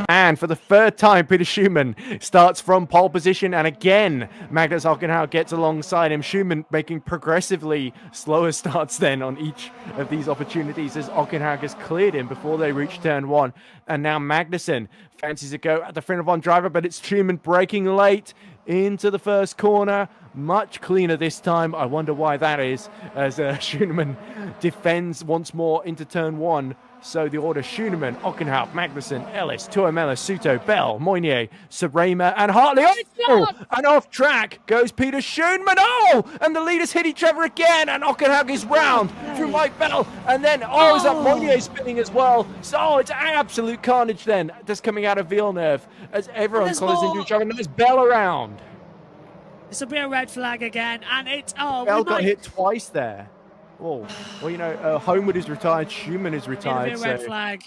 And for the third time, Peter Schumann starts from pole position. And again, Magnus Ockenhauer gets alongside him. Schumann making progressively slower starts then on each of these opportunities as Ockenhauer has cleared him before they reach turn one. And now Magnussen fancies a go at the front of one driver, but it's Schumann braking late into the first corner. Much cleaner this time. I wonder why that is, as Schumann defends once more into turn one. So the order: Schumann, Ockenhauer, Magnussen, Ellis, Tuomela, Suto, Bell, Moynier, Serema, and Hartley. Oh, and off track goes Peter Schumann. Oh, and the leaders hit each other again, and Ockenhauer is round through Mike Bell, and then is that Moynier spinning as well? So it's absolute carnage then, just coming out of Villeneuve as everyone collides into each other. And there's Bell around. This will be a red flag again, and it's Bell got hit twice there. Oh, well, you know, Homewood is retired, Schumann is retired. It'll be a red flag.